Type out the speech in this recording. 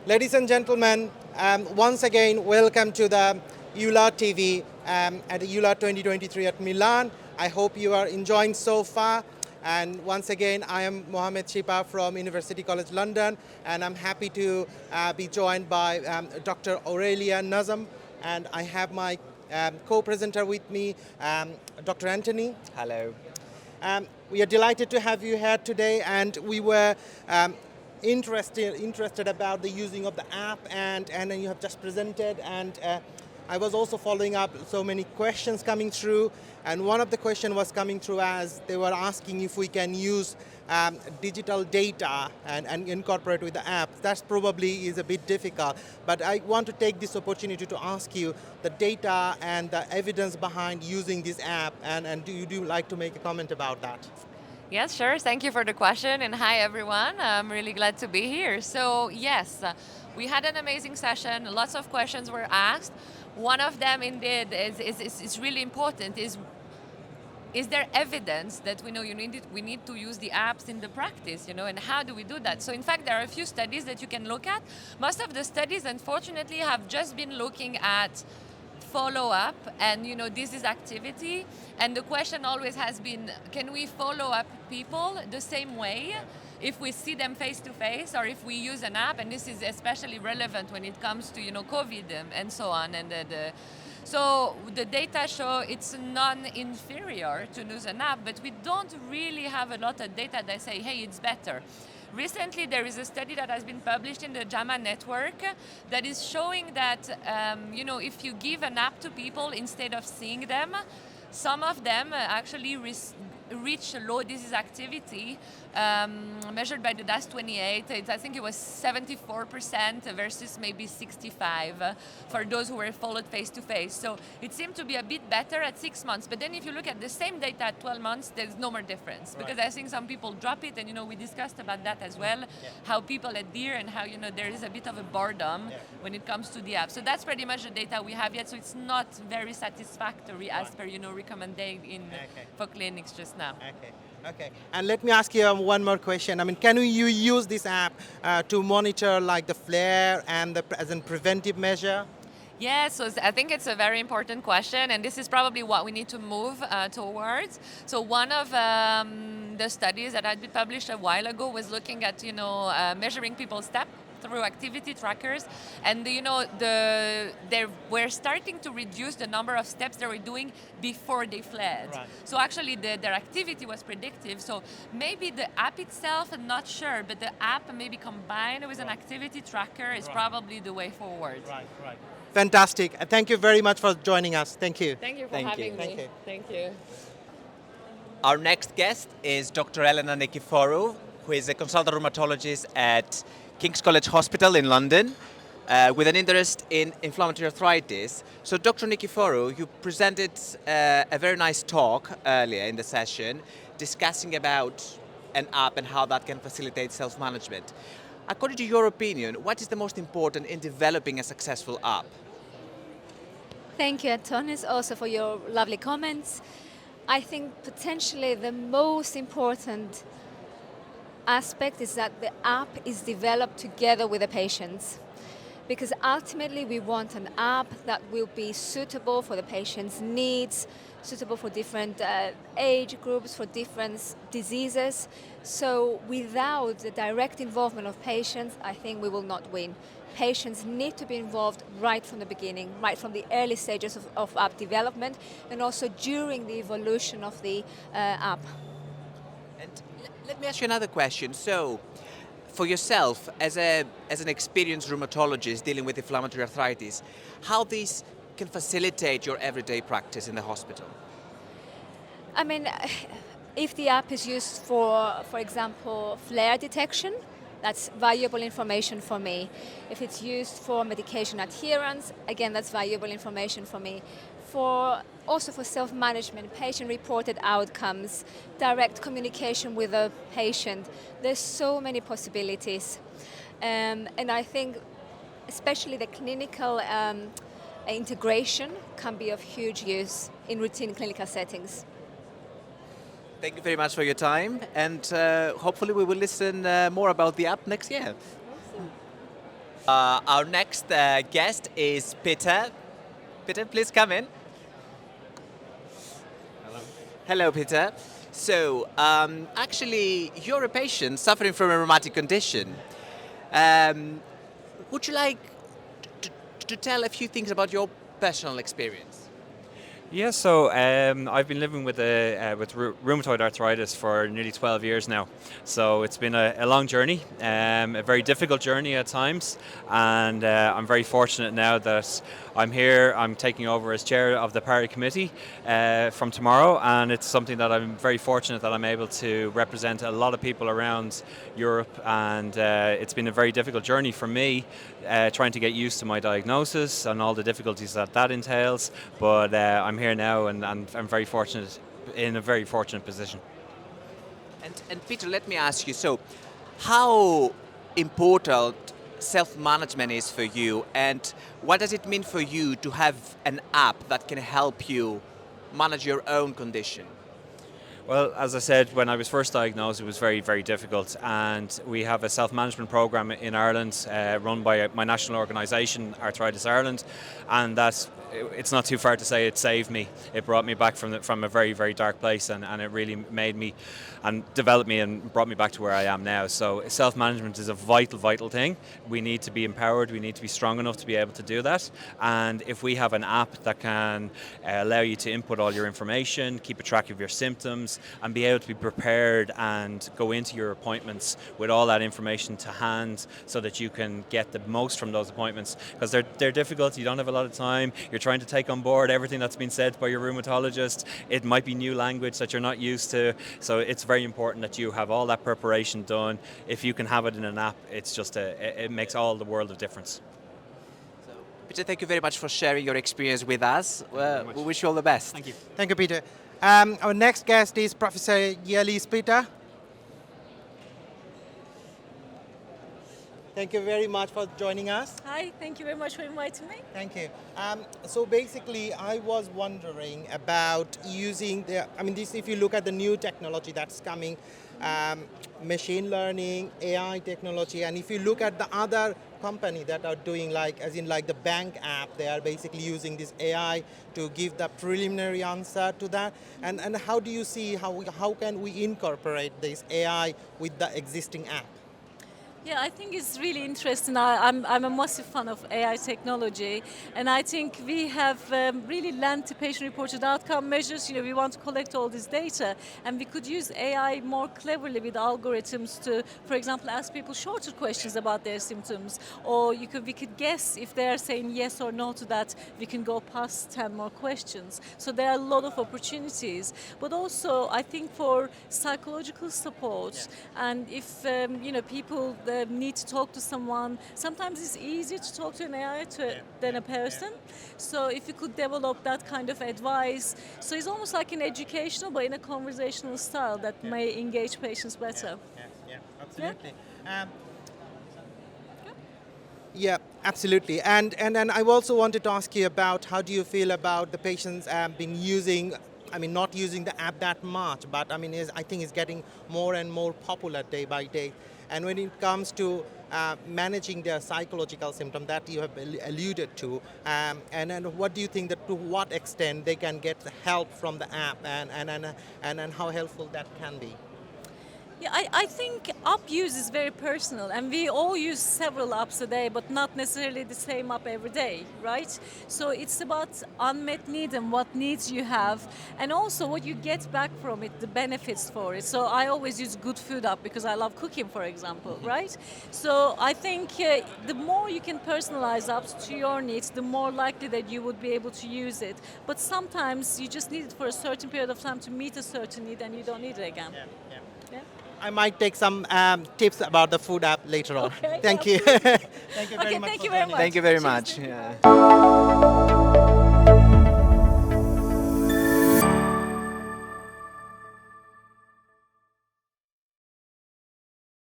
Ladies and gentlemen, once again, welcome to the EULAR TV at the EULAR 2023 at Milan. I hope you are enjoying so far. And once again, I am Mohammed Shipa from University College London, and I'm happy to be joined by Dr. Aurelie Najm, and I have my co-presenter with me, Dr. Anthony. Hello. We are delighted to have you here today, and we were interested about the using of the app, and then you have just presented, and I was also following up so many questions coming through, and one of the questions was coming through as they were asking if we can use digital data and incorporate with the app. That probably is a bit difficult, but I want to take this opportunity to ask you the data and the evidence behind using this app, and do you like to make a comment about that? Yes, sure. Thank you for the question, and hi everyone. I'm really glad to be here. So yes, we had an amazing session. Lots of questions were asked. One of them, indeed, is really important. Is there evidence that we know we need to use the apps in the practice, and how do we do that? So in fact, there are a few studies that you can look at. Most of the studies, unfortunately, have just been looking at follow-up and disease activity, and the question always has been, can we follow up people the same way if we see them face to face or if we use an app? And this is especially relevant when it comes to COVID and so on. And so the data show it's non-inferior to use an app, but we don't really have a lot of data that say, hey, it's better. Recently, there is a study that has been published in the JAMA network that is showing that, if you give an app to people instead of seeing them, some of them actually reach low disease activity measured by the DAS28. I think it was 74% versus maybe 65 for those who were followed face to face. So it seemed to be a bit better at 6 months. But then if you look at the same data at 12 months, there's no more difference. Because I think some people drop it, and we discussed about that as well, how people adhere and how there is a bit of a boredom when it comes to the app. So that's pretty much the data we have yet. So it's not very satisfactory as per recommended for clinics just now. Okay. And let me ask you one more question. I mean, can you use this app to monitor like the flare and as a preventive measure? Yeah, so I think it's a very important question, and this is probably what we need to move towards. So one of the studies that had been published a while ago was looking at measuring people's steps through activity trackers, and they were starting to reduce the number of steps they were doing before they fled. Right. So actually their activity was predictive. So maybe the app itself, I'm not sure, but the app maybe combined with an activity tracker is probably the way forward. Right. Fantastic. Thank you very much for joining us. Thank you. Thank you for Thank having you. me. Thank you. Our next guest is Dr. Elena Nikiphorou, who is a consultant rheumatologist at King's College Hospital in London, with an interest in inflammatory arthritis. So Dr. Nikiphorou, you presented a very nice talk earlier in the session discussing about an app and how that can facilitate self-management. According to your opinion, what is the most important in developing a successful app? Thank you, Antonis, also for your lovely comments. I think potentially the most important aspect is that the app is developed together with the patients, because ultimately we want an app that will be suitable for the patient's needs, suitable for different age groups, for different diseases. So without the direct involvement of patients, I think we will not win. Patients need to be involved right from the beginning, right from the early stages of app development, and also during the evolution of the app. And let me ask you another question. So, for yourself, as an experienced rheumatologist dealing with inflammatory arthritis, how this can facilitate your everyday practice in the hospital? I mean, if the app is used for example, flare detection, that's valuable information for me. If it's used for medication adherence, again, that's valuable information for me. Also for self-management, patient-reported outcomes, direct communication with the patient. There's so many possibilities. And I think especially the clinical integration can be of huge use in routine clinical settings. Thank you very much for your time, and hopefully we will listen more about the app next year. Our next guest is Peter. Peter, please come in. Hello, Peter. So, actually, you're a patient suffering from a rheumatic condition. Would you like to tell a few things about your personal experience? Yeah, so I've been living with rheumatoid arthritis for nearly 12 years now. So it's been a long journey, a very difficult journey at times, and I'm very fortunate now that I'm here. I'm taking over as chair of the party committee from tomorrow, and it's something that I'm very fortunate that I'm able to represent a lot of people around Europe, and it's been a very difficult journey for me, trying to get used to my diagnosis and all the difficulties that entails, but I'm here now, and I'm very fortunate, in a very fortunate position. And Peter, let me ask you, so how important self-management is for you, and what does it mean for you to have an app that can help you manage your own condition? Well, as I said, when I was first diagnosed, it was very, very difficult, and we have a self-management program in Ireland run by my national organisation, Arthritis Ireland, and it's not too far to say it saved me. It brought me back from a very, very dark place, and it really made me and developed me and brought me back to where I am now. So self-management is a vital, vital thing. We need to be empowered. We need to be strong enough to be able to do that. And if we have an app that can allow you to input all your information, keep a track of your symptoms, and be able to be prepared and go into your appointments with all that information to hand, so that you can get the most from those appointments, because they're difficult. You don't have a lot of time. You're trying to take on board everything that's been said by your rheumatologist. It might be new language that you're not used to, so it's very important that you have all that preparation done. If you can have it in an app, it's just it makes all the world of difference. So, Peter, thank you very much for sharing your experience with us. We wish you all the best. Thank you. Thank you, Peter. Our next guest is Professor Yeliz. Peter. Thank you very much for joining us. Hi, thank you very much for inviting me. Thank you. So basically, I was wondering about using if you look at the new technology that's coming, machine learning, AI technology, and if you look at the other company that are doing like the bank app, they are basically using this AI to give the preliminary answer to that. And how do you see how can we incorporate this AI with the existing app? Yeah, I think it's really interesting. I'm a massive fan of AI technology, and I think we have really lengthy patient-reported outcome measures. You know, we want to collect all this data, and we could use AI more cleverly with algorithms to, for example, ask people shorter questions about their symptoms, or we could guess if they are saying yes or no to that. We can go past 10 more questions. So there are a lot of opportunities, but also I think for psychological support, and if people need to talk to someone. Sometimes it's easier to talk to an AI than a person. So if you could develop that kind of advice, so it's almost like an educational but in a conversational style that may engage patients better. Yeah, absolutely. Yeah, absolutely. And I also wanted to ask you about how do you feel about the patients been using, not using the app that much, but I think it's getting more and more popular day by day. And when it comes to managing their psychological symptom that you have alluded to, and what do you think that to what extent they can get help from the app, and how helpful that can be? Yeah, I think app use is very personal, and we all use several apps a day, but not necessarily the same app every day, right? So it's about unmet need and what needs you have, and also what you get back from it, the benefits for it. So I always use Good Food app because I love cooking, for example, right? So I think the more you can personalize apps to your needs, the more likely that you would be able to use it. But sometimes you just need it for a certain period of time to meet a certain need, and you don't need it again. Yeah? I might take some tips about the food app later on. Okay, Thank you. Thank you very much. Thank you very much. Thank you very much. Yeah.